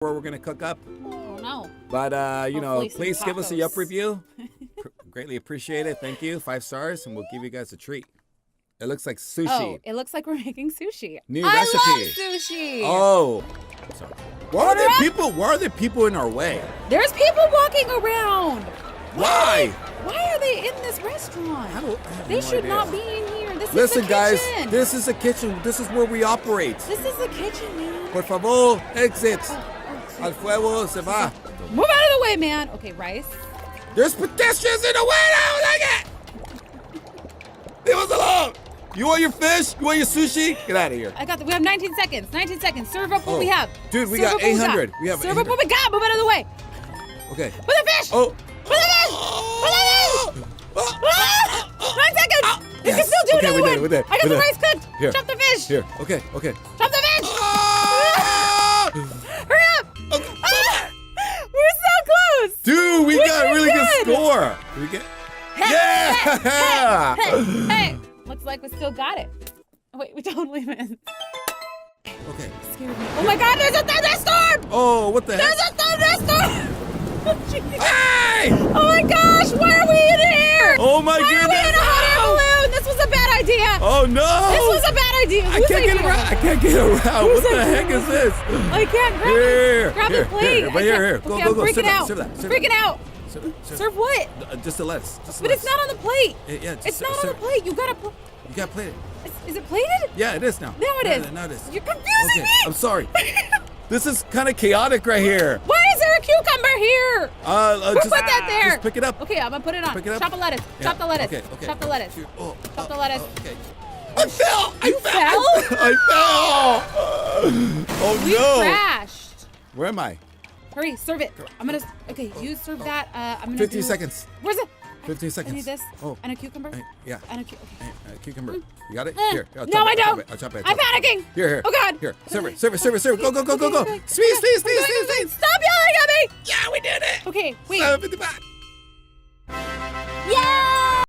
where we're gonna cook up. Oh no. But you know, Hopefully please some give us a tacos. Yelp review. Greatly appreciate it. Thank you. 5 stars, and we'll give you guys a treat. It looks like sushi. Oh, it looks like we're making sushi. New I recipe. love sushi. Oh. Sorry. Why are there people? Why are there people in our way? There's people walking around. Why? Why are they in this restaurant? I have They no should idea. not be in here. This Listen, is the guys. kitchen. This is a kitchen. This is where we operate. This is the kitchen, man. Por favor, exit. Oh, Al fuego se va. move out of the way, man. Okay, rice. There's pedestrians in the way. I don't like it. Leave us alone. You want your fish? You want your sushi? Get out of here. I got. We have 19 seconds. 19 seconds. Serve up what we have. Dude, we Serve got up what 800. We have Serve up 800. what we got. Move out of the way. Okay. Put the fish. Oh. Put the fish. Put the fish. Ah! 9 seconds. You can Yes. still do Okay, another we did one. it, we did it, I got we the did it. rice cooked. Here. Chop the fish. Here. Okay. Okay. Chop the fish. Ah! Hurry up. Okay. Ah! We're so close. Dude, we got a really good good. score. We get. Hey, Yeah. Hey. Looks like we still got it. Oh, wait, we totally missed. Okay. Scared me. Oh my God, there's a thunderstorm! Oh, what the heck? There's a thunderstorm! Jeez. Hey! Oh my gosh, why are we in here? Oh my Why are we in goodness! a hot air balloon? This was a bad idea. Oh no! This was a bad idea. I Whose can't get idea around. was I it? can't get around. Whose What the idea heck was is this? I can't grab Here, it. Grab here, the plate. here, right here, here. Go, Okay, go, I'm go. freaking Serve that, out. serve that, serve Freaking out. Serve what? Just the lettuce. Just the But it's lettuce. not on the plate. Yeah, just It's not on serve the plate. You gotta. You gotta plate it. Is it plated? Yeah, it is now. Now it is. Now it is. You're confusing Okay, me. I'm sorry. This is kind of chaotic right here. Why is there a cucumber here? Who Just put that there? Just pick it up. Okay, I'm gonna put it on. Pick it up. Chop the lettuce. Yeah. Chop the lettuce. Okay, okay. Chop the lettuce. Oh, Chop the lettuce. Okay. I fell. You fell? I fell. Oh We no. crashed. Where am I? Hurry, serve it. I'm gonna. Okay, you serve that. I'm gonna. 15 do- seconds. Where's it? 15 seconds. I need this. Oh. And a cucumber. Yeah. And a okay. Cucumber. You got it? Eh. Here. I'll No, chop I it, don't. I'll chop it. I'm panicking. Here. Oh, God. Here. Serve it. Serve it. Serve it. Serve it. Go, go, go, go, go. Okay, Squeeze, okay. squeeze, squeeze, I'm squeeze, going. squeeze. Stop yelling at me. Yeah, we did it. Okay, wait. 755.